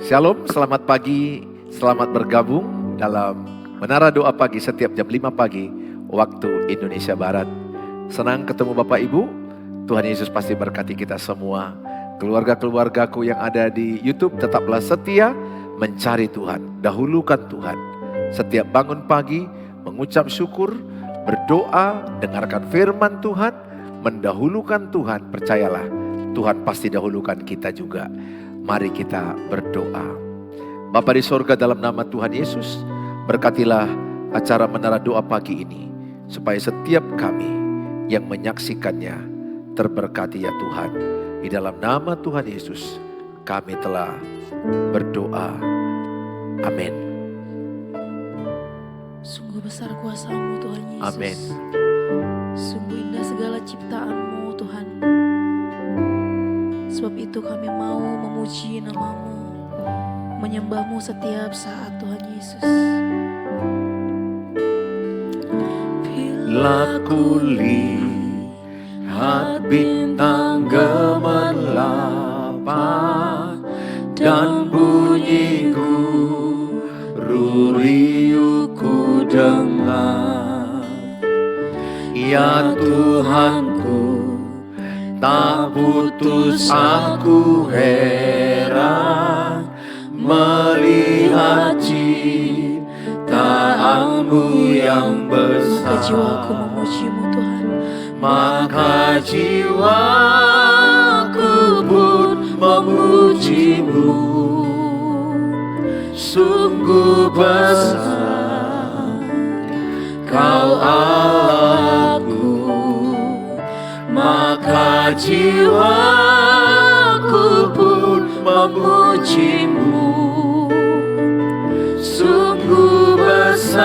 Shalom, selamat pagi, selamat bergabung dalam Menara Doa Pagi setiap jam 5 pagi waktu Indonesia Barat. Senang ketemu Bapak Ibu, Tuhan Yesus pasti berkati kita semua. Keluarga-keluargaku yang ada di YouTube tetaplah setia mencari Tuhan, dahulukan Tuhan. Setiap bangun pagi mengucap syukur, berdoa, dengarkan firman Tuhan, mendahulukan Tuhan, percayalah Tuhan pasti dahulukan kita juga. Mari kita berdoa. Bapa di sorga, dalam nama Tuhan Yesus, berkatilah acara Menara Doa Pagi ini, supaya setiap kami yang menyaksikannya terberkati ya Tuhan. Di dalam nama Tuhan Yesus kami telah berdoa. Amin. Sungguh besar kuasa-Mu Tuhan Yesus. Amin. Sungguh indah segala ciptaan-Mu Tuhan. Sebab itu kami mau memuji nama-Mu, menyembah-Mu setiap saat Tuhan Yesus. Bila kulihat bintang gemerlapan dan bunyi guru riuhku dengar, ya Tuhanku, tak putus aku heran melihat ciptaan-Mu yang besar. Jiwaku memuji-Mu Tuhan. Maka jiwaku pun memuji-Mu. Sungguh besar Kau Allahku, maka jiwaku pun memuji-Mu. Sungguh besar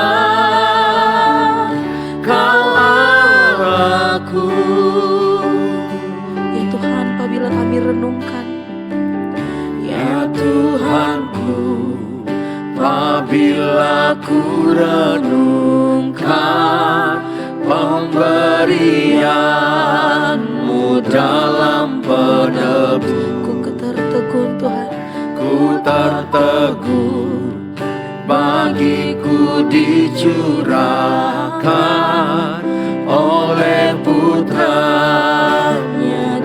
Kau Allahku. Ya Tuhan, apabila kami renungkan, Ya Tuhanku, apabila ku renungkan pemberian-Mu dalam penebus, ku tertegun Tuhan. ku tertegun, bagiku dicurahkan oleh Putra-Nya,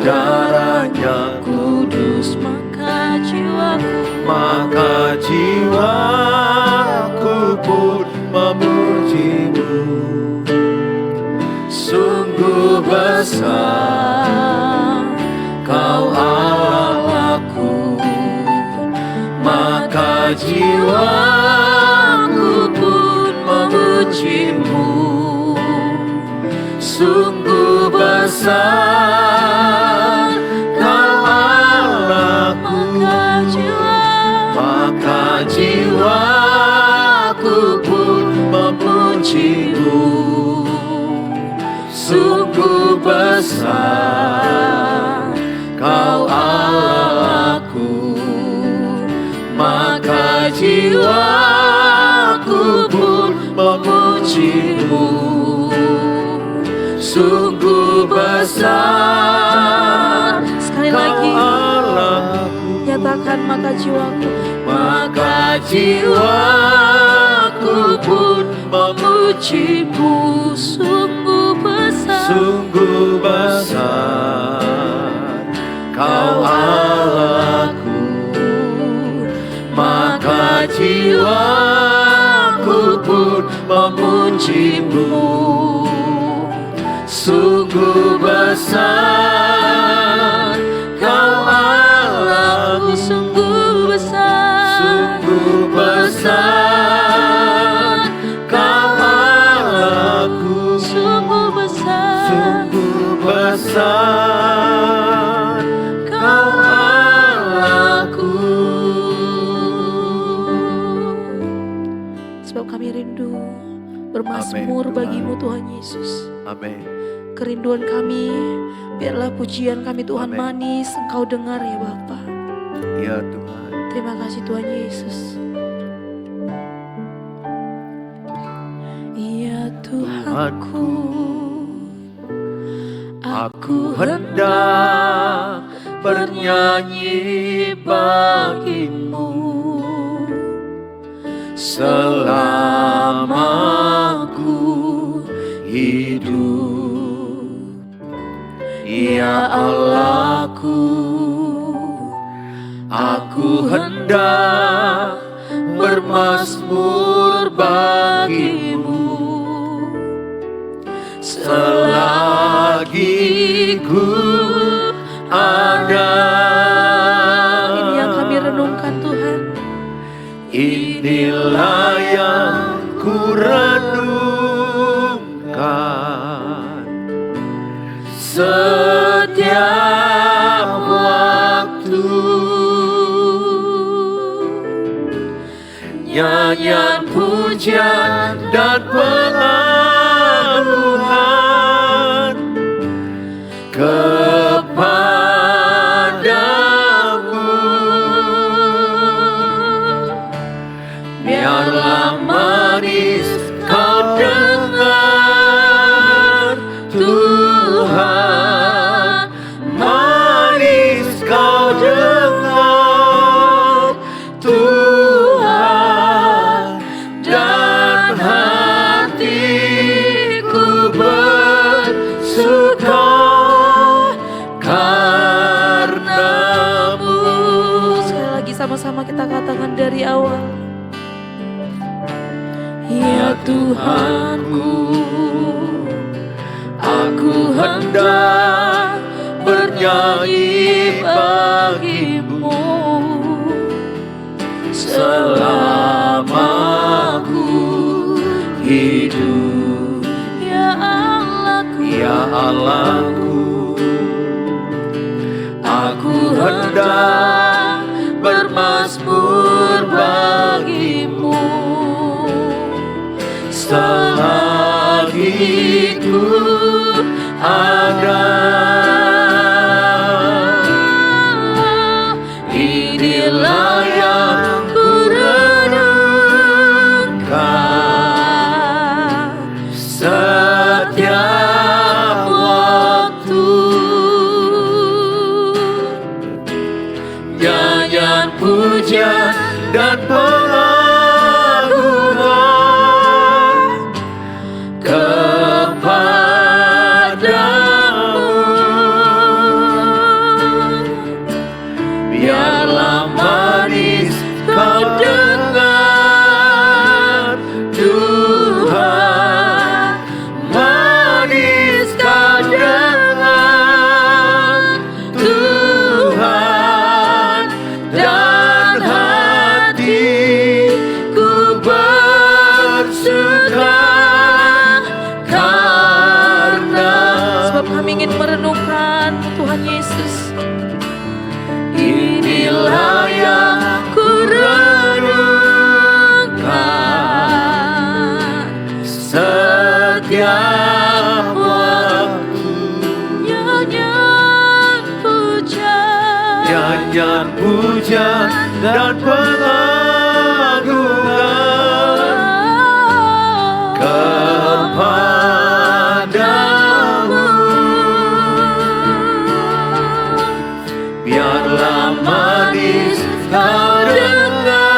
darahnya Kudus, maka jiwaku pun memuji-Mu. Sungguh besar Kau Allahku, maka jiwaku pun memuji-Mu. Sungguh besar Kau Allahku, maka jiwaku pun memuji-Mu. Sungguh besar Kau Allahku, maka jiwaku pun memuji-Mu. Sungguh besar sekali lagi Allahku, nyatakan maka jiwaku pun memuji-Mu. Sungguh besar Kau Allahku, maka jiwaku pun memuji-Mu. Sungguh besar Kau Allahku, sungguh besar, sungguh besar Kau Allahku, sungguh besar, sungguh besar Kau Allahku. Sebab kami rindu bermazmur Amin, Tuhan. bagi-Mu Tuhan Yesus. Amin. Kerinduan kami, biarlah pujian kami Tuhan Amin. manis, Engkau dengar ya Bapa. Ya Tuhan. Terima kasih Tuhan Yesus. Ya Tuhanku, aku hendak bernyanyi bagimu. selama ku hidup. Ya Allahku, aku hendak bermazmur bagimu selagi ku ada. Ini yang kami renungkan Tuhan. Inilah yang ku renungkan setiap waktu. Nyanyian pujian dan pengagungan kepadamu. Biarlah manis kau dengar Tuhan, manis kau dengar Tuhan, dan hatiku bersuka karenamu. Sekali lagi sama-sama kita katakan dari awal. Ya Tuhanku, aku hendak bernyanyi bagimu selama ku hidup. ya Allahku, Ya Allahku, aku hendak bermazmur bagimu selagi ku ada. Inilah yang ku renungkan setiap waktu. Nyanyian pujian dan pengagungan kepadamu. Biarlah manis kau dengar Tuhan, manis kau dengar Tuhan, dan hatiku bersuka karena. sebab kami ingin merenungkan Tuhan Yesus. Inilah yang ku renungkan setiap waktu. Nyanyian pujian, Nyanyian pujian dan pengagungan kepadamu. Biarlah manis kau dengar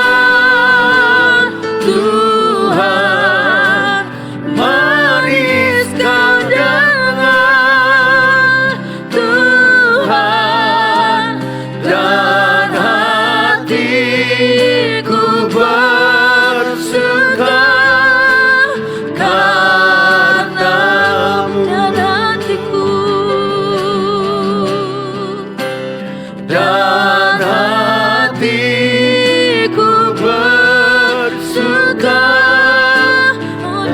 Tuhan, manis kau dengar Tuhan, dan hatiku bersuka karenamu. Dan hatiku bersuka,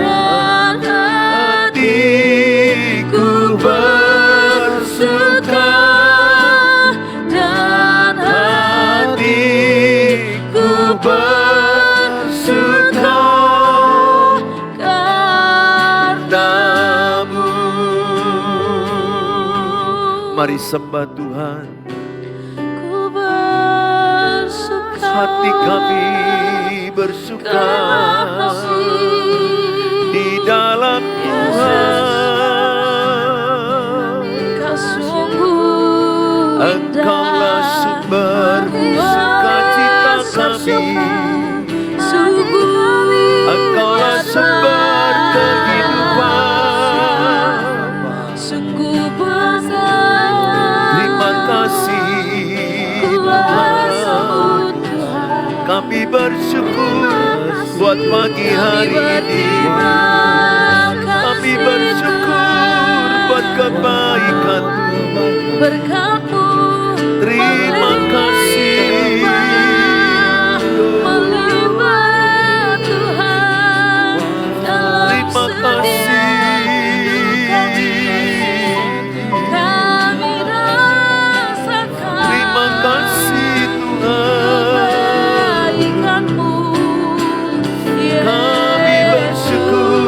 dan hatiku bersuka, dan hatiku bersuka karenamu. Mari sembah Tuhan. ku bersuka, Hati kami bersuka di dalam Tuhan. Kau sungguh Engkaulah sumber sukacita kami. sungguh Kami bersyukur buat pagi hari ini. Kami bersyukur buat kebaikan berkat-Mu. Terima kasih. Melimpah Tuhan dalam Terima kasih. kami rasakan Terima kasih Tuhan. kebaikan-Mu, Kami bersyukur.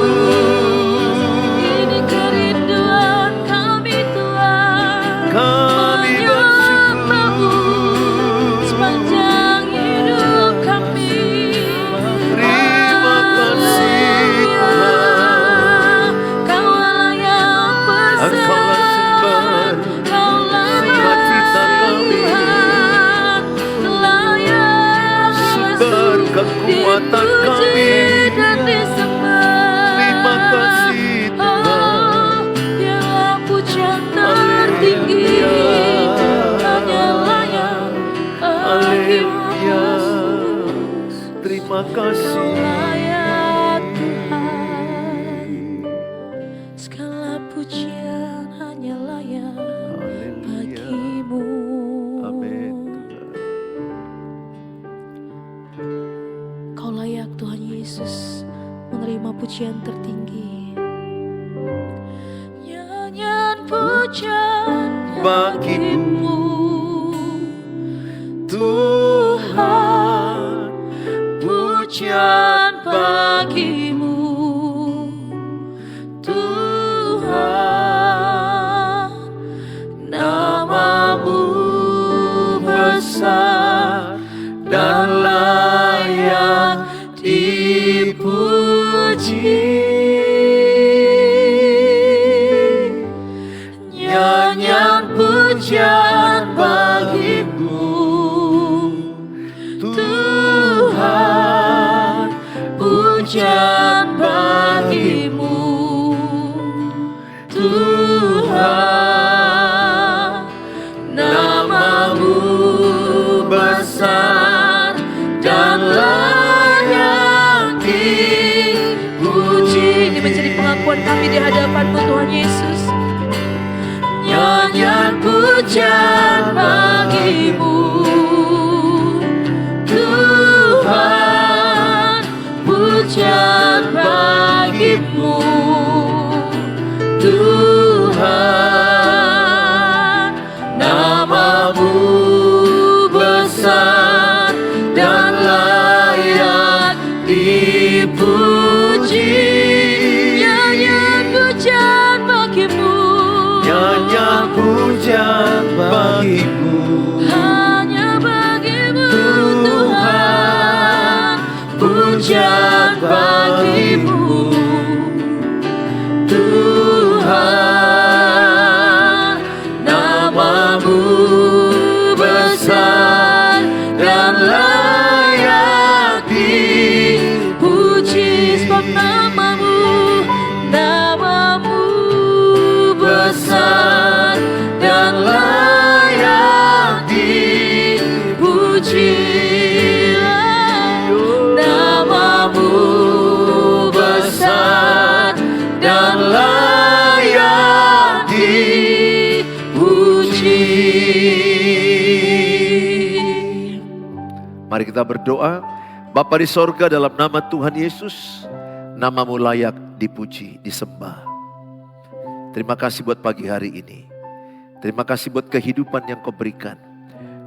ini kerinduan kami Tuhan, Kami menyembah-Mu sepanjang hidup kami. Terima kasih Tuhan. Kaulah yang besar, Engkaulah sumber Kaulah sukacita kami, Tuhan, layak sumber kekuatan kami. dan disembah. Terima kasih Tuhan. Biarlah pujian tertinggi hanya layak Haleluya. bagimu. Terima kasih. Layak Tuhan, segala pujian hanya layak Haleluya. bagimu. Amin Tuhan. Kau layak Tuhan Yesus menerima pujian tertinggi. Nyanyian pujian Bagimu bagimu, Tuhan, pujian bagimu, Tuhan. Namamu besar dan layak dipuji. Nyanyian pujian bagimu, Tuhan. Pujian bagimu, Tuhan. Namamu besar dan layak dipuji. Ini menjadi pengakuan kami di hadapan-Mu Tuhan Yesus. Nyanyian pujian bagimu, Tuhan. Pujian bagimu, Tuhan. Namamu besar dan layak dipuji. Nyanyian pujian bagimu, Nyanyian pujian bagimu, hanya bagimu Tuhan. Pujian bagimu, Tuhan. Namamu besar dan layak dipuji. Sebab namamu besar dan layak dipuji. Namamu besar dan layak dipuji. Mari kita berdoa. Bapa di sorga, dalam nama Tuhan Yesus, namamu layak dipuji, disembah. Terima kasih buat pagi hari ini. Terima kasih buat kehidupan yang Kau berikan.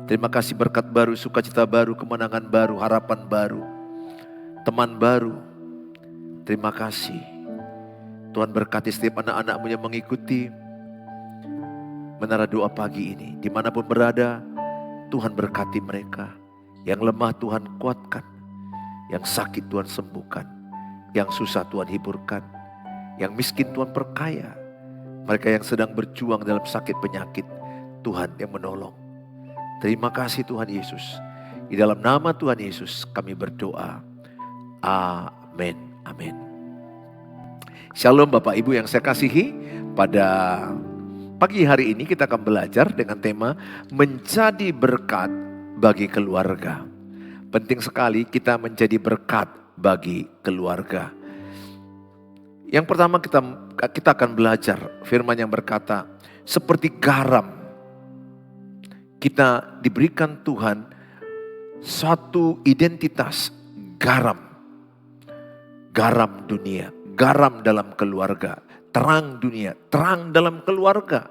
Terima kasih berkat baru, sukacita baru, kemenangan baru, harapan baru, teman baru. Terima kasih. Tuhan berkati setiap anak-anak-Mu yang mengikuti menara doa pagi ini. Dimanapun berada, Tuhan berkati mereka. Yang lemah Tuhan kuatkan. Yang sakit Tuhan sembuhkan. Yang susah Tuhan hiburkan. Yang miskin Tuhan perkaya. Mereka yang sedang berjuang dalam sakit penyakit, Tuhan yang menolong. Terima kasih Tuhan Yesus. Di dalam nama Tuhan Yesus kami berdoa. Amin. Amin. Shalom Bapak Ibu yang saya kasihi. Pada pagi hari ini kita akan belajar dengan tema menjadi berkat bagi keluarga. Penting sekali kita menjadi berkat bagi keluarga. Yang pertama kita akan belajar firman yang berkata, seperti garam, kita diberikan Tuhan suatu identitas garam. Garam dunia, garam dalam keluarga, terang dunia, terang dalam keluarga.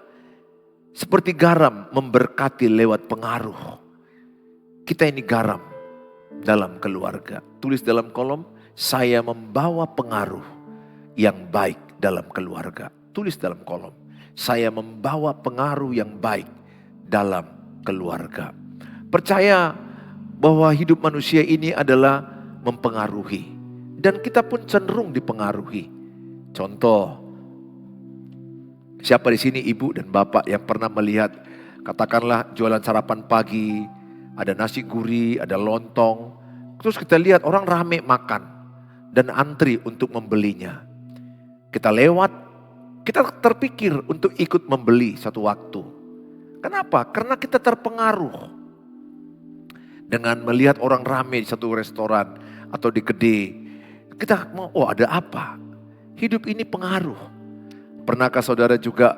Seperti garam memberkati lewat pengaruh. Kita ini garam dalam keluarga. Tulis dalam kolom, saya membawa pengaruh yang baik dalam keluarga. Tulis dalam kolom, saya membawa pengaruh yang baik dalam keluarga. Percaya bahwa hidup manusia ini adalah mempengaruhi. Dan kita pun cenderung dipengaruhi. Contoh, siapa di sini ibu dan bapak yang pernah melihat, katakanlah jualan sarapan pagi, ada nasi gurih, ada lontong. Terus kita lihat orang rame makan dan antri untuk membelinya. Kita lewat, kita terpikir untuk ikut membeli satu waktu. Kenapa? Karena kita terpengaruh dengan melihat orang rame di satu restoran atau di kedai. Kita mau, oh ada apa? Hidup ini pengaruh. Pernahkah saudara juga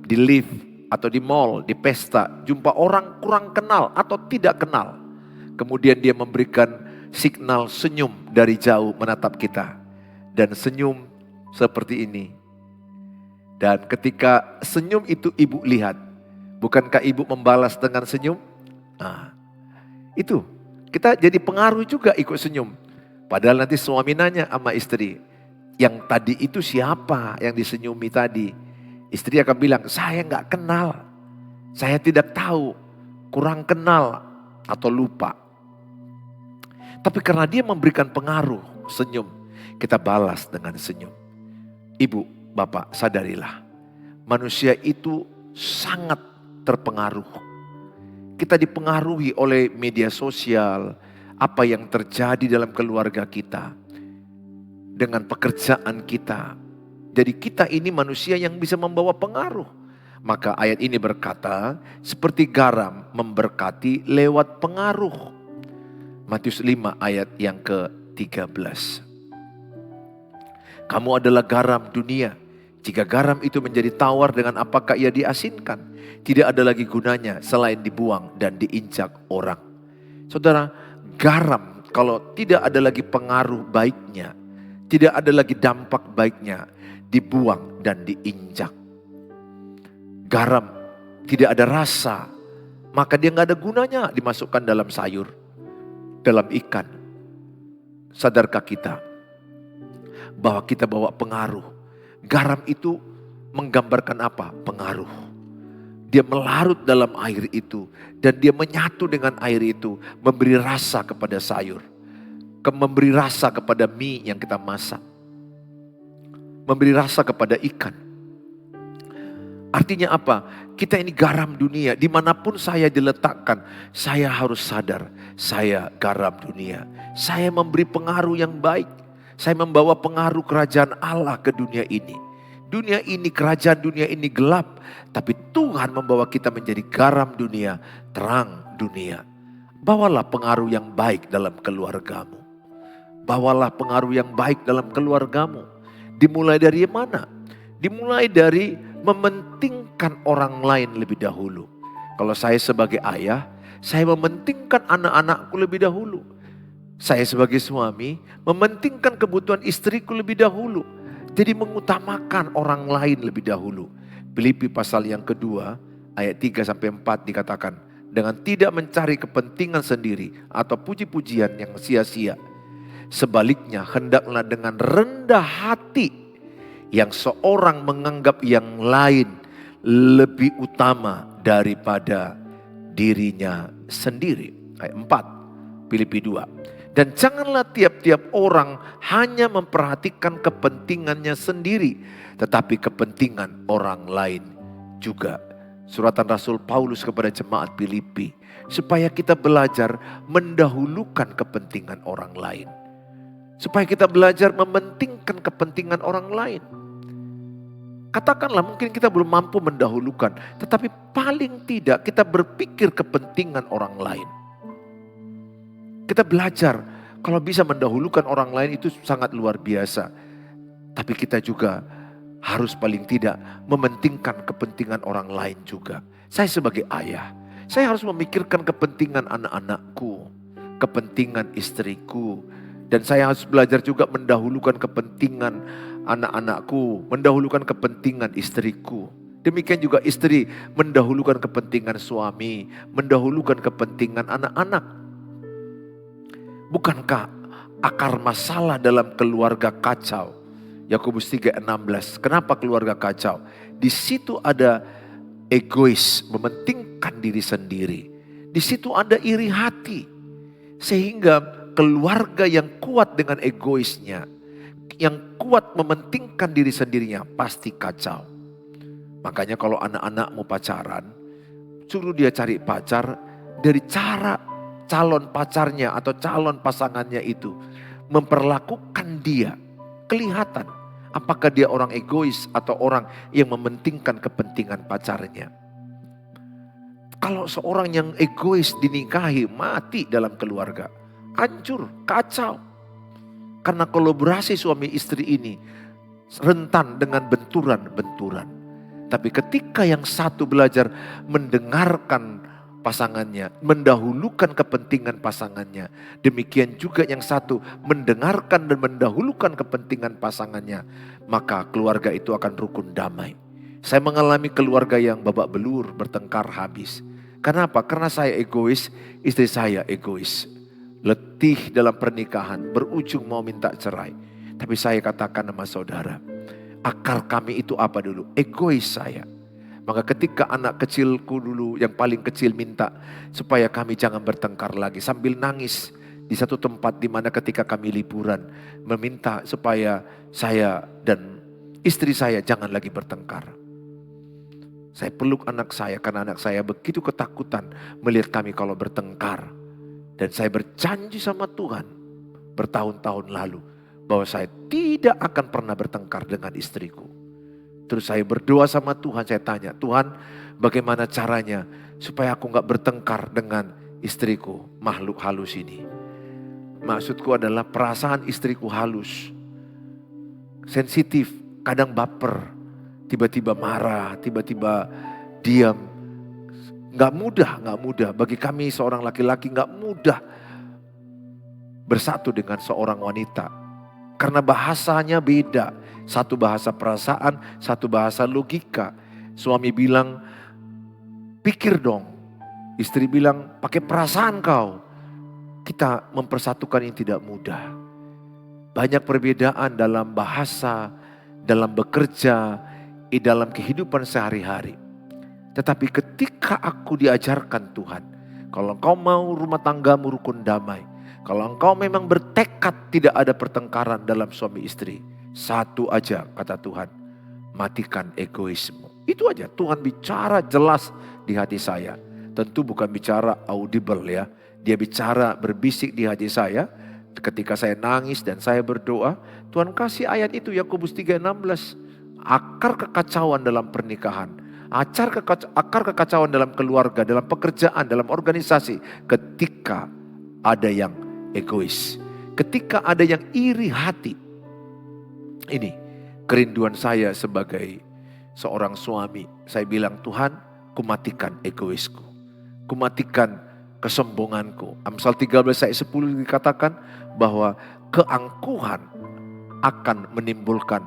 di lift atau di mall, di pesta, jumpa orang kurang kenal atau tidak kenal. Kemudian dia memberikan signal senyum dari jauh menatap kita. Dan senyum seperti ini. Dan ketika senyum itu ibu lihat, bukankah ibu membalas dengan senyum? Nah, itu kita jadi pengaruh juga ikut senyum. Padahal nanti suami nanya sama istri, yang tadi itu siapa yang disenyumi tadi? Istri akan bilang, saya gak kenal, saya tidak tahu, kurang kenal atau lupa. Tapi karena dia memberikan pengaruh, senyum, kita balas dengan senyum. Ibu, bapak, sadarilah, manusia itu sangat terpengaruh. Kita dipengaruhi oleh media sosial, apa yang terjadi dalam keluarga kita, dengan pekerjaan kita. Jadi kita ini manusia yang bisa membawa pengaruh. Maka ayat ini berkata, seperti garam memberkati lewat pengaruh. Matius 5 ayat yang ke-13. Kamu adalah garam dunia. Jika garam itu menjadi tawar, dengan apakah ia diasinkan? Tidak ada lagi gunanya selain dibuang dan diinjak orang. Saudara, garam kalau tidak ada lagi pengaruh baiknya, tidak ada lagi dampak baiknya, dibuang dan diinjak. Garam tidak ada rasa, maka dia gak ada gunanya dimasukkan dalam sayur, dalam ikan. Sadarkah kita bahwa kita bawa pengaruh? Garam itu menggambarkan apa? Pengaruh. Dia melarut dalam air itu dan dia menyatu dengan air itu, memberi rasa kepada sayur, memberi rasa kepada mie yang kita masak, memberi rasa kepada ikan. Artinya apa? Kita ini garam dunia. Dimanapun saya diletakkan, saya harus sadar, saya garam dunia. Saya memberi pengaruh yang baik. Saya membawa pengaruh kerajaan Allah ke dunia ini. Dunia ini, kerajaan dunia ini gelap. Tapi Tuhan membawa kita menjadi garam dunia, terang dunia. Bawalah pengaruh yang baik dalam keluargamu. Bawalah pengaruh yang baik dalam keluargamu. Dimulai dari mana? Dimulai dari mementingkan orang lain lebih dahulu. Kalau saya sebagai ayah, saya mementingkan anak-anakku lebih dahulu. Saya sebagai suami, mementingkan kebutuhan istriku lebih dahulu. Jadi mengutamakan orang lain lebih dahulu. Filipi pasal yang kedua, ayat 3-4 dikatakan, dengan tidak mencari kepentingan sendiri atau puji-pujian yang sia-sia. Sebaliknya hendaklah dengan rendah hati, yang seorang menganggap yang lain lebih utama daripada dirinya sendiri. Ayat 4, Filipi 2. Dan janganlah tiap-tiap orang hanya memperhatikan kepentingannya sendiri, tetapi kepentingan orang lain juga. Suratan Rasul Paulus kepada jemaat Filipi, supaya kita belajar mendahulukan kepentingan orang lain. Supaya kita belajar mementingkan kepentingan orang lain. Katakanlah mungkin kita belum mampu mendahulukan, tetapi paling tidak kita berpikir kepentingan orang lain. Kita belajar kalau bisa mendahulukan orang lain itu sangat luar biasa. Tapi kita juga harus paling tidak mementingkan kepentingan orang lain juga. Saya sebagai ayah, saya harus memikirkan kepentingan anak-anakku, kepentingan istriku. Dan saya harus belajar juga mendahulukan kepentingan anak-anakku, mendahulukan kepentingan istriku. Demikian juga istri mendahulukan kepentingan suami, mendahulukan kepentingan anak-anak. Bukankah akar masalah dalam keluarga kacau? Yakobus 3:16. Kenapa keluarga kacau? Di situ ada egois, mementingkan diri sendiri. Di situ ada iri hati. Sehingga keluarga yang kuat dengan egoisnya, yang kuat mementingkan diri sendirinya, pasti kacau. Makanya kalau anak-anakmu pacaran, suruh dia cari pacar dari cara calon pacarnya atau calon pasangannya itu memperlakukan dia. Kelihatan apakah dia orang egois atau orang yang mementingkan kepentingan pacarnya. Kalau seorang yang egois dinikahi, mati dalam keluarga. Hancur, kacau. Karena kolaborasi suami istri ini rentan dengan benturan-benturan. Tapi ketika yang satu belajar mendengarkan pasangannya, mendahulukan kepentingan pasangannya. Demikian juga yang satu mendengarkan dan mendahulukan kepentingan pasangannya. Maka keluarga itu akan rukun damai. Saya mengalami keluarga yang babak belur, bertengkar habis. Kenapa? Karena saya egois, istri saya egois. Letih dalam pernikahan, berujung mau minta cerai. Tapi saya katakan sama saudara, akar kami itu apa dulu? Egois saya. Maka ketika anak kecilku dulu yang paling kecil minta supaya kami jangan bertengkar lagi. Sambil nangis di satu tempat di mana ketika kami liburan. Meminta supaya saya dan istri saya jangan lagi bertengkar. Saya peluk anak saya karena anak saya begitu ketakutan melihat kami kalau bertengkar. Dan saya berjanji sama Tuhan bertahun-tahun lalu bahwa saya tidak akan pernah bertengkar dengan istriku. Terus saya berdoa sama Tuhan, saya tanya, Tuhan bagaimana caranya supaya aku gak bertengkar dengan istriku, makhluk halus ini. Maksudku adalah perasaan istriku halus, sensitif, kadang baper, tiba-tiba marah, tiba-tiba diam. Gak mudah. Bagi kami seorang laki-laki gak mudah bersatu dengan seorang wanita. Karena bahasanya beda. Satu bahasa perasaan, satu bahasa logika. Suami bilang, pikir dong. Istri bilang, pakai perasaan kau. Kita mempersatukan yang tidak mudah. Banyak perbedaan dalam bahasa, dalam bekerja, dalam kehidupan sehari-hari. Tetapi ketika aku diajarkan Tuhan, kalau engkau mau rumah tanggamu rukun damai, kalau engkau memang bertekad tidak ada pertengkaran dalam suami istri, satu aja kata Tuhan, matikan egoisme. Itu aja, Tuhan bicara jelas di hati saya. Tentu bukan bicara audible ya, dia bicara berbisik di hati saya. Ketika saya nangis dan saya berdoa, Tuhan kasih ayat itu Yakobus 3:16. Akar kekacauan dalam pernikahan, akar kekacauan dalam keluarga, dalam pekerjaan, dalam organisasi. Ketika ada yang egois, ketika ada yang iri hati. Ini kerinduan saya sebagai seorang suami. Saya bilang, Tuhan, kumatikan egoisku, kumatikan kesombonganku. Amsal 13 ayat 10 dikatakan bahwa keangkuhan akan menimbulkan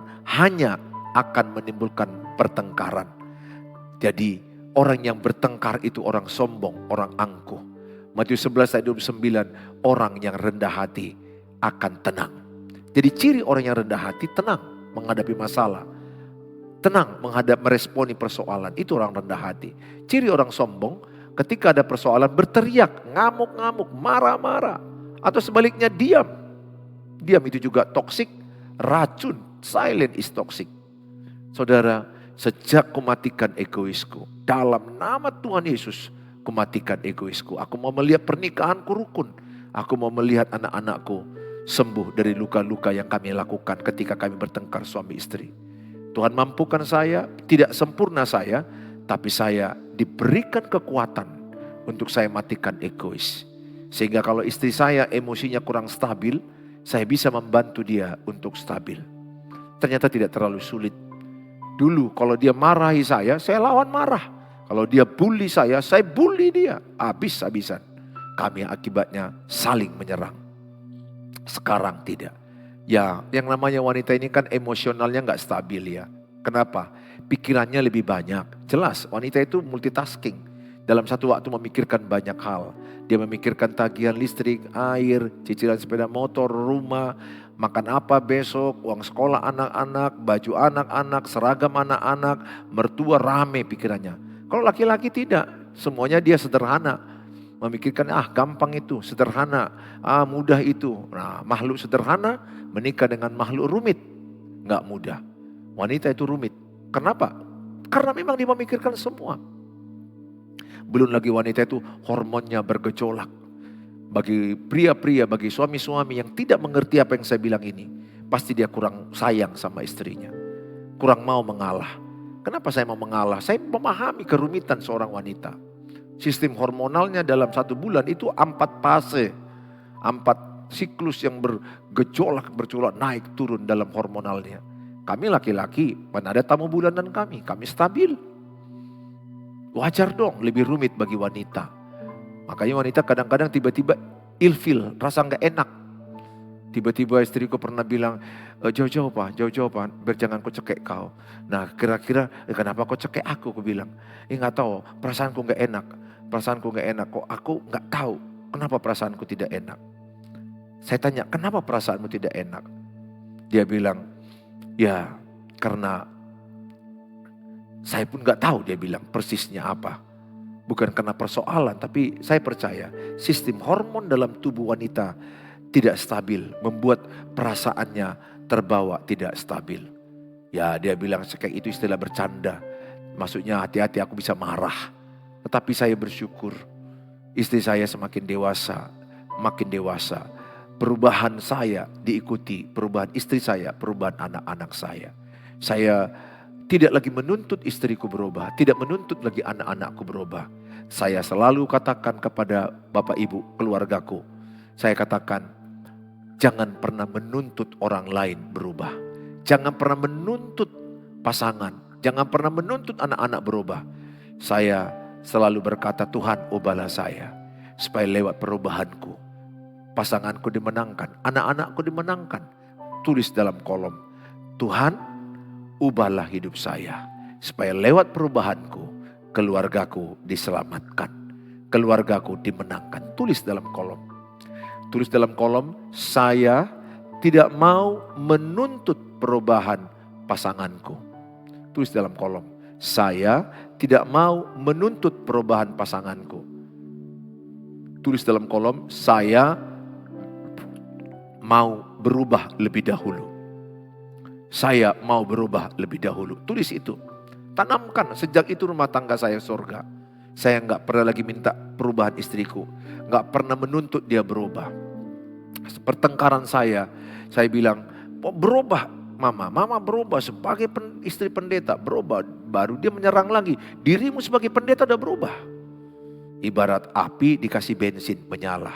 pertengkaran. Jadi orang yang bertengkar itu orang sombong, orang angkuh. Matius 11 ayat 29, orang yang rendah hati akan tenang. Jadi ciri orang yang rendah hati tenang menghadapi masalah. Tenang meresponi persoalan, itu orang rendah hati. Ciri orang sombong ketika ada persoalan berteriak, ngamuk-ngamuk, marah-marah. Atau sebaliknya diam. Diam itu juga toksik, racun, silent is toxic. Saudara, sejak kumatikan egoisku, dalam nama Tuhan Yesus, kumatikan egoisku. Aku mau melihat pernikahanku rukun. Aku mau melihat anak-anakku sembuh dari luka-luka yang kami lakukan ketika kami bertengkar suami istri. Tuhan mampukan saya, tidak sempurna saya, tapi saya diberikan kekuatan untuk saya matikan egois. Sehingga kalau istri saya emosinya kurang stabil, saya bisa membantu dia untuk stabil. Ternyata tidak terlalu sulit. Dulu kalau dia marahi saya lawan marah. Kalau dia bully saya bully dia. Habis-habisan. Kami akibatnya saling menyerang. Sekarang tidak. Ya, yang namanya wanita ini kan emosionalnya nggak stabil ya. Kenapa? Pikirannya lebih banyak. Jelas, wanita itu multitasking. Dalam satu waktu memikirkan banyak hal. Dia memikirkan tagihan listrik, air, cicilan sepeda motor, rumah, makan apa besok, uang sekolah anak-anak, baju anak-anak, seragam anak-anak, mertua, rame pikirannya. Kalau laki-laki tidak, semuanya dia sederhana. Memikirkan gampang itu, sederhana, mudah itu. Nah, makhluk sederhana menikah dengan makhluk rumit, nggak mudah. Wanita itu rumit. Kenapa? Karena memang dia memikirkan semua. Belum lagi wanita itu hormonnya bergejolak. Bagi pria-pria, bagi suami-suami yang tidak mengerti apa yang saya bilang ini, pasti dia kurang sayang sama istrinya. Kurang mau mengalah. Kenapa saya mau mengalah? Saya memahami kerumitan seorang wanita. Sistem hormonalnya dalam 1 bulan itu 4 fase. 4 siklus yang bergejolak, naik turun dalam hormonalnya. Kami laki-laki, mana ada tamu bulanan kami stabil. Wajar dong lebih rumit bagi wanita. Makanya wanita kadang-kadang tiba-tiba ilfil, rasa gak enak. Tiba-tiba istriku pernah bilang, jauh-jauh pak, biar jangan ku cekek kau. Nah kira-kira kenapa kau cekek aku? Aku bilang, gak tahu, perasaanku gak enak. Kok aku gak tahu kenapa perasaanku tidak enak. Saya tanya, kenapa perasaanmu tidak enak? Dia bilang, ya karena saya pun gak tahu, dia bilang persisnya apa. Bukan karena persoalan, tapi saya percaya sistem hormon dalam tubuh wanita tidak stabil. Membuat perasaannya terbawa tidak stabil. Ya dia bilang kayak itu istilah bercanda. Maksudnya hati-hati aku bisa marah. Tetapi saya bersyukur istri saya semakin dewasa, makin dewasa. Perubahan saya diikuti, perubahan istri saya, perubahan anak-anak saya. Saya tidak lagi menuntut istriku berubah, tidak menuntut lagi anak-anakku berubah. Saya selalu katakan kepada bapak ibu keluargaku, saya katakan jangan pernah menuntut orang lain berubah. Jangan pernah menuntut pasangan, jangan pernah menuntut anak-anak berubah. Saya selalu berkata, Tuhan ubahlah saya supaya lewat perubahanku pasanganku dimenangkan, anak-anakku dimenangkan. Tulis dalam kolom, Tuhan ubahlah hidup saya supaya lewat perubahanku keluargaku diselamatkan, keluargaku dimenangkan. Tulis dalam kolom. Tulis dalam kolom, saya tidak mau menuntut perubahan pasanganku. Tulis dalam kolom, saya tidak mau menuntut perubahan pasanganku. Tulis dalam kolom, saya mau berubah lebih dahulu. Saya mau berubah lebih dahulu. Tulis itu. Tanamkan sejak itu rumah tangga saya surga. Saya gak pernah lagi minta perubahan istriku. Gak pernah menuntut dia berubah. Pertengkaran saya bilang, berubah mama. Mama berubah sebagai istri pendeta. Berubah. Baru dia menyerang lagi. Dirimu sebagai pendeta udah berubah. Ibarat api dikasih bensin menyala.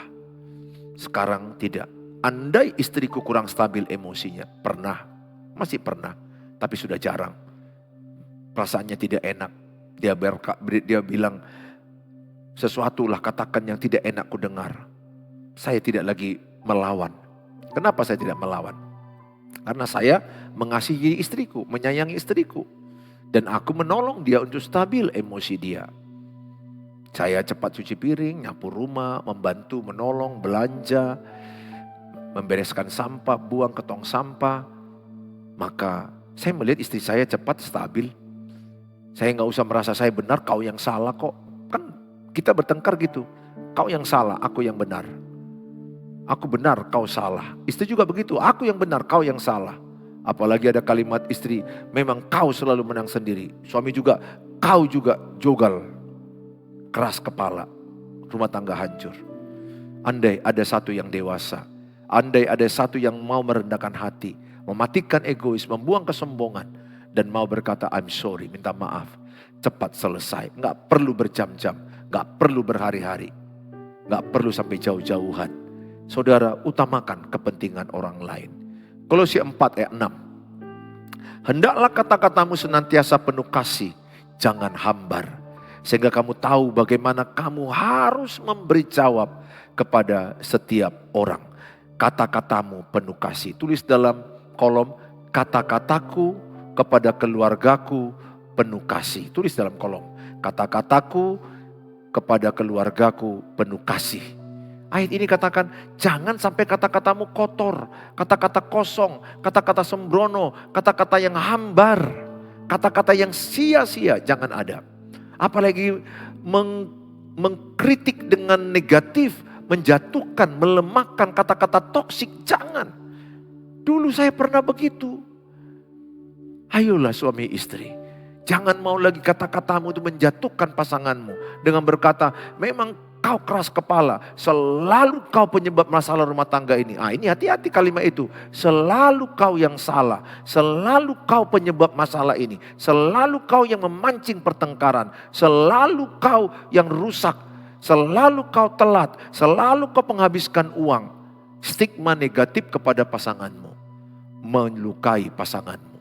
Sekarang tidak. Andai istriku kurang stabil emosinya. Masih pernah, tapi sudah jarang. Perasaannya tidak enak. Dia bilang, sesuatu lah katakan yang tidak enak ku dengar. Saya tidak lagi melawan. Kenapa saya tidak melawan? Karena saya mengasihi istriku, menyayangi istriku. Dan aku menolong dia untuk stabil emosi dia. Saya cepat cuci piring, nyapu rumah, membantu, menolong, belanja, membereskan sampah, buang ke tong sampah. Maka saya melihat istri saya cepat stabil. Saya gak usah merasa saya benar, kau yang salah kok. Kan kita bertengkar gitu. Kau yang salah, aku yang benar. Aku benar, kau salah. Istri juga begitu, aku yang benar, kau yang salah. Apalagi ada kalimat istri, memang kau selalu menang sendiri. Suami juga, kau juga jogal. Keras kepala, rumah tangga hancur. Andai ada satu yang dewasa. Andai ada satu yang mau merendahkan hati, mematikan egois, membuang kesombongan, dan mau berkata I'm sorry, minta maaf. Cepat selesai, gak perlu berjam-jam, gak perlu berhari-hari. Gak perlu sampai jauh-jauhan. Saudara, utamakan kepentingan orang lain. Kolose 4 ayat 6. Hendaklah kata-katamu senantiasa penuh kasih, jangan hambar. Sehingga kamu tahu bagaimana kamu harus memberi jawab kepada setiap orang. Kata-katamu penuh kasih. Tulis dalam kolom, kata-kataku kepada keluargaku penuh kasih. Tulis dalam kolom, kata-kataku kepada keluargaku penuh kasih. Ayat ini katakan, jangan sampai kata-katamu kotor, kata-kata kosong, kata-kata sembrono, kata-kata yang hambar, kata-kata yang sia-sia, jangan ada. Apalagi mengkritik dengan negatif, menjatuhkan, melemahkan, kata-kata toksik, jangan. Dulu saya pernah begitu. Ayolah suami istri, jangan mau lagi kata-katamu itu menjatuhkan pasanganmu dengan berkata, memang kau keras kepala, selalu kau penyebab masalah rumah tangga ini. Ini hati-hati kalimat itu. Selalu kau yang salah, selalu kau penyebab masalah ini, selalu kau yang memancing pertengkaran, selalu kau yang rusak, selalu kau telat, selalu kau menghabiskan uang. Stigma negatif kepada pasanganmu melukai pasanganmu.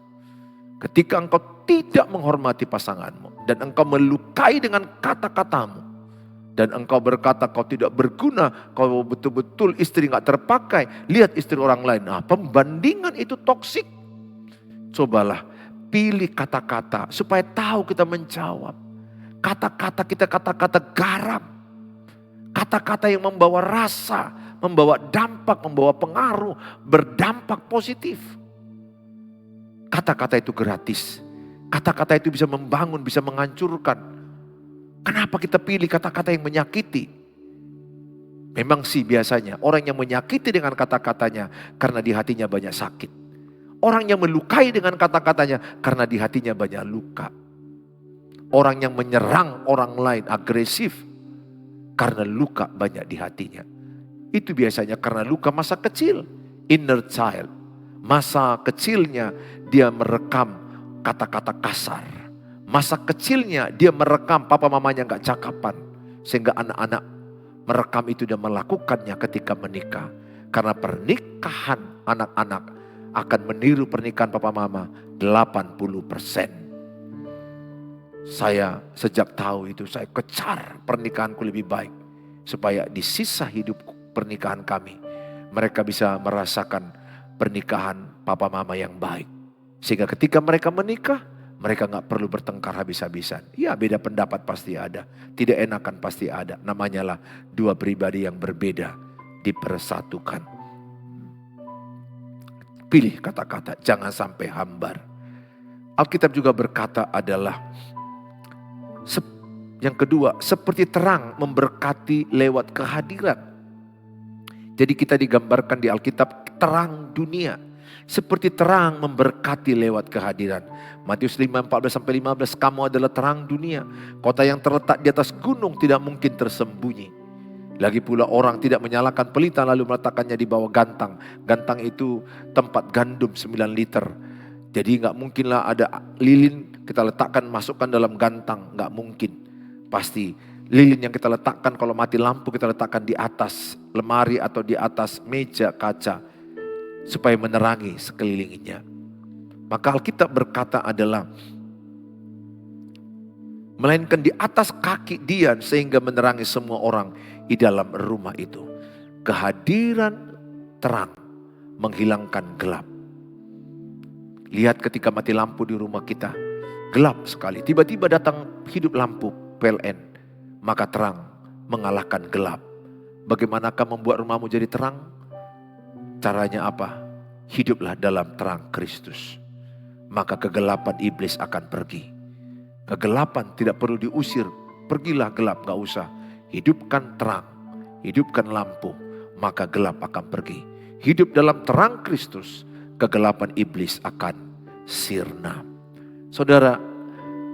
Ketika engkau tidak menghormati pasanganmu dan engkau melukai dengan kata-katamu, dan engkau berkata kau tidak berguna, kau betul-betul istri gak terpakai, lihat istri orang lain. Pembandingan itu toksik. Cobalah pilih kata-kata supaya tahu kita menjawab. Kata-kata kita kata-kata garam. Kata-kata yang membawa rasa, membawa dampak, membawa pengaruh, berdampak positif. Kata-kata itu gratis. Kata-kata itu bisa membangun, bisa menghancurkan. Kenapa kita pilih kata-kata yang menyakiti? Memang sih biasanya orang yang menyakiti dengan kata-katanya karena di hatinya banyak sakit. Orang yang melukai dengan kata-katanya karena di hatinya banyak luka. Orang yang menyerang orang lain agresif karena luka banyak di hatinya. Itu biasanya karena luka masa kecil, inner child. Masa kecilnya dia merekam kata-kata kasar. Masa kecilnya dia merekam papa mamanya gak cakapan. Sehingga anak-anak merekam itu dan melakukannya ketika menikah. Karena pernikahan anak-anak akan meniru pernikahan papa mama 80%. Saya sejak tahu itu saya kejar pernikahanku lebih baik. Supaya di sisa hidup pernikahan kami mereka bisa merasakan pernikahan papa mama yang baik. Sehingga ketika mereka menikah, mereka gak perlu bertengkar habis-habisan. Ya beda pendapat pasti ada. Tidak enakan pasti ada. Namanya lah dua pribadi yang berbeda dipersatukan. Pilih kata-kata, jangan sampai hambar. Alkitab juga berkata adalah, yang kedua, seperti terang memberkati lewat kehadiran. Jadi kita digambarkan di Alkitab terang dunia. Seperti terang memberkati lewat kehadiran. Matius 5:14-15, kamu adalah terang dunia. Kota yang terletak di atas gunung tidak mungkin tersembunyi. Lagi pula orang tidak menyalakan pelita lalu meletakkannya di bawah gantang. Gantang itu tempat gandum 9 liter. Jadi gak mungkinlah ada lilin kita letakkan masukkan dalam gantang. Gak mungkin. Pasti lilin yang kita letakkan kalau mati lampu kita letakkan di atas lemari atau di atas meja kaca. Supaya menerangi sekelilingnya. Maka Alkitab berkata adalah melainkan di atas kaki dia sehingga menerangi semua orang di dalam rumah itu. Kehadiran terang menghilangkan gelap. Lihat ketika mati lampu di rumah kita, gelap sekali. Tiba-tiba datang hidup lampu PLN, maka terang mengalahkan gelap. Bagaimanakah membuat rumahmu jadi terang? Caranya apa? Hiduplah dalam terang Kristus. Maka kegelapan iblis akan pergi. Kegelapan tidak perlu diusir. Pergilah gelap, gak usah. Hidupkan terang. Hidupkan lampu. Maka gelap akan pergi. Hidup dalam terang Kristus. Kegelapan iblis akan sirna. Saudara,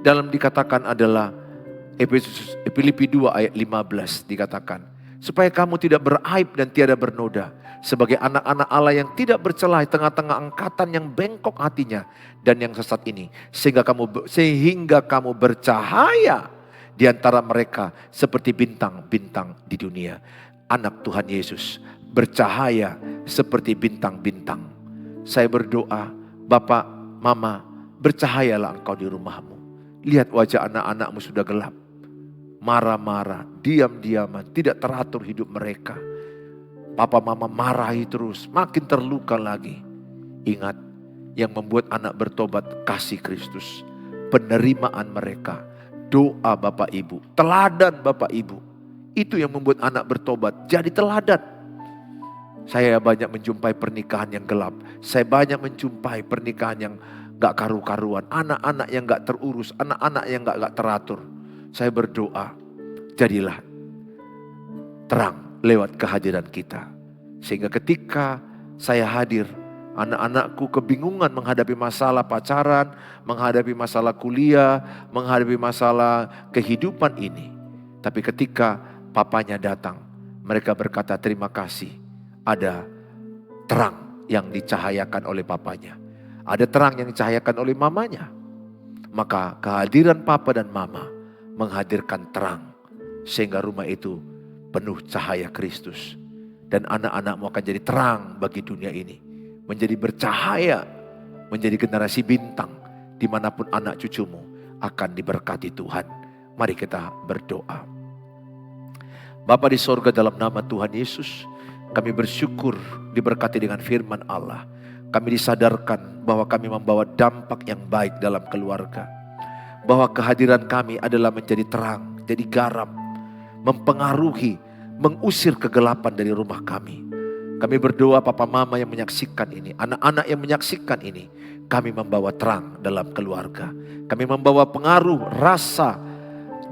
dalam dikatakan adalah Filipi 2 ayat 15 dikatakan. Supaya kamu tidak beraib dan tiada bernoda. Sebagai anak-anak Allah yang tidak bercelah di tengah-tengah angkatan yang bengkok hatinya. Dan yang sesat ini. Sehingga kamu bercahaya di antara mereka seperti bintang-bintang di dunia. anak Tuhan Yesus bercahaya seperti bintang-bintang. Saya berdoa, Bapak, Mama, bercahayalah engkau di rumahmu. Lihat wajah anak-anakmu sudah gelap. Marah-marah, diam-diaman, tidak teratur hidup mereka. Papa Mama marahi terus, makin terluka lagi. Ingat, yang membuat anak bertobat kasih Kristus. Penerimaan mereka, doa Bapak Ibu, teladan Bapak Ibu. Itu yang membuat anak bertobat jadi teladan. Saya banyak menjumpai pernikahan yang gelap. Saya banyak menjumpai pernikahan yang gak karu-karuan. Anak-anak yang gak terurus, anak-anak yang gak teratur. Saya berdoa, jadilah terang lewat kehadiran kita. Sehingga ketika saya hadir, anak-anakku kebingungan menghadapi masalah pacaran, menghadapi masalah kuliah, menghadapi masalah kehidupan ini. Tapi ketika papanya datang, mereka berkata terima kasih. Ada terang yang dicahayakan oleh papanya. Ada terang yang dicahayakan oleh mamanya. Maka kehadiran papa dan mama menghadirkan terang. Sehingga rumah itu penuh cahaya Kristus. Dan anak-anakmu akan jadi terang bagi dunia ini. Menjadi bercahaya, menjadi generasi bintang. Dimanapun anak cucumu akan diberkati Tuhan. Mari kita berdoa. Bapa di sorga, dalam nama Tuhan Yesus, kami bersyukur diberkati dengan firman Allah. Kami disadarkan bahwa kami membawa dampak yang baik dalam keluarga. Bahwa kehadiran kami adalah menjadi terang, jadi garam. Mempengaruhi, mengusir kegelapan dari rumah kami. Kami berdoa Papa Mama yang menyaksikan ini, anak-anak yang menyaksikan ini, kami membawa terang dalam keluarga. Kami membawa pengaruh rasa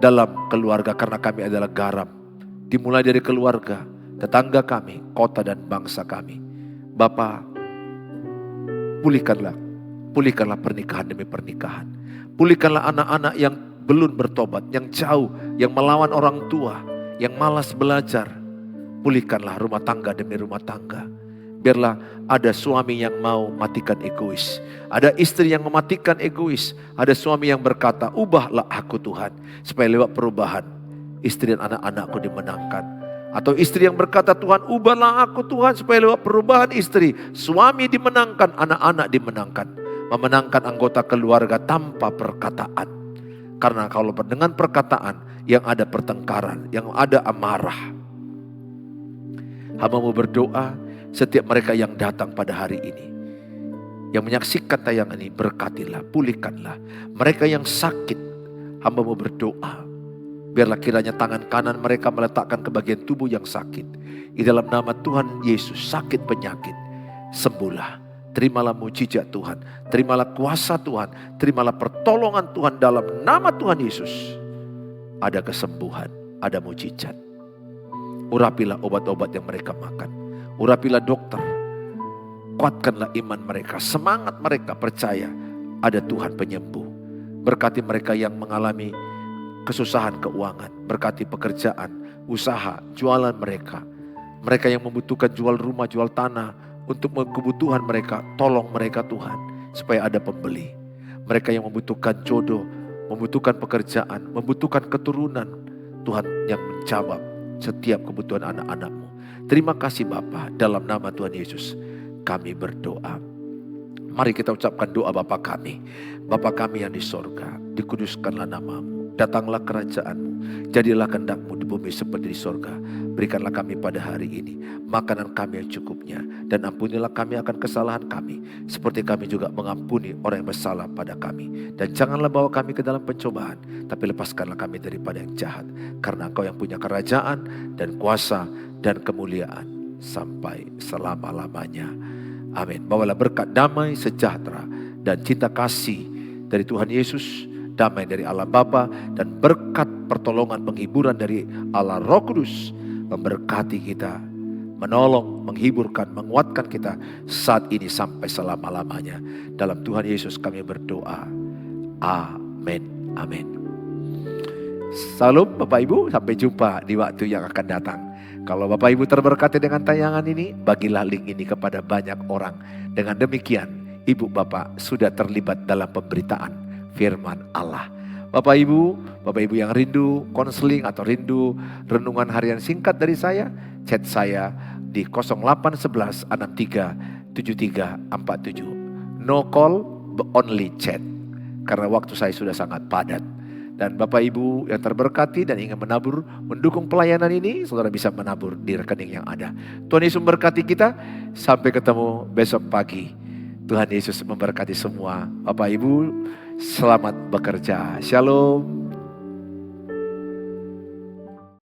dalam keluarga karena kami adalah garam. Dimulai dari keluarga, tetangga kami, kota dan bangsa kami. Bapa, pulihkanlah pernikahan demi pernikahan. Pulihkanlah anak-anak yang belum bertobat, yang jauh, yang melawan orang tua, yang malas belajar. Pulihkanlah rumah tangga demi rumah tangga. Biarlah ada suami yang mau matikan egois. Ada istri yang mematikan egois. Ada suami yang berkata, ubahlah aku Tuhan. Supaya lewat perubahan, istri dan anak-anakku dimenangkan. Atau istri yang berkata, Tuhan ubahlah aku Tuhan. Supaya lewat perubahan istri, suami dimenangkan, anak-anak dimenangkan. Memenangkan anggota keluarga tanpa perkataan. Karena kalau dengan perkataan, yang ada pertengkaran, yang ada amarah. Hamba mau berdoa, setiap mereka yang datang pada hari ini, yang menyaksikan tayangan ini, berkatilah, pulihkanlah. Mereka yang sakit, hamba mau berdoa, biarlah kiranya tangan kanan mereka meletakkan ke bagian tubuh yang sakit. Di dalam nama Tuhan Yesus, sakit penyakit, sembuhlah. Terimalah mujizat Tuhan, terimalah kuasa Tuhan, terimalah pertolongan Tuhan dalam nama Tuhan Yesus. Ada kesembuhan, ada mujizat. Urapilah obat-obat yang mereka makan. Urapilah dokter. Kuatkanlah iman mereka, semangat mereka percaya ada Tuhan penyembuh. Berkati mereka yang mengalami kesusahan keuangan, berkati pekerjaan, usaha, jualan mereka. Mereka yang membutuhkan jual rumah, jual tanah untuk kebutuhan mereka, tolong mereka Tuhan supaya ada pembeli. Mereka yang membutuhkan jodoh, membutuhkan pekerjaan, membutuhkan keturunan, Tuhan yang menjawab setiap kebutuhan anak-anakmu. Terima kasih Bapa, dalam nama Tuhan Yesus kami berdoa. Mari kita ucapkan doa Bapa kami. Bapa kami yang di sorga, dikuduskanlah namamu, datanglah kerajaanmu, jadilah kehendakmu di bumi seperti di sorga. Berikanlah kami pada hari ini makanan kami yang cukupnya, dan ampunilah kami akan kesalahan kami, seperti kami juga mengampuni orang yang bersalah pada kami. Dan janganlah bawa kami ke dalam pencobaan, tapi lepaskanlah kami daripada yang jahat. Karena Engkau yang punya kerajaan dan kuasa dan kemuliaan sampai selama-lamanya. Amin. Bawalah berkat damai, sejahtera, dan cinta kasih dari Tuhan Yesus, damai dari Allah Bapa, dan berkat pertolongan penghiburan dari Allah Roh Kudus memberkati kita, menolong, menghiburkan, menguatkan kita saat ini sampai selama-lamanya. Dalam Tuhan Yesus kami berdoa. Amin. Amin. Salam Bapak Ibu, sampai jumpa di waktu yang akan datang. Kalau Bapak Ibu terberkati dengan tayangan ini, bagilah link ini kepada banyak orang. Dengan demikian, Ibu Bapak sudah terlibat dalam pemberitaan firman Allah. Bapak Ibu yang rindu konseling atau rindu renungan harian singkat dari saya, chat saya di 0811 63 7347. No call, but only chat. Karena waktu saya sudah sangat padat. Dan Bapak Ibu yang terberkati dan ingin menabur, mendukung pelayanan ini, saudara bisa menabur di rekening yang ada. Tuhan Yesus memberkati kita. Sampai ketemu besok pagi. Tuhan Yesus memberkati semua. Bapak Ibu, selamat bekerja. Shalom.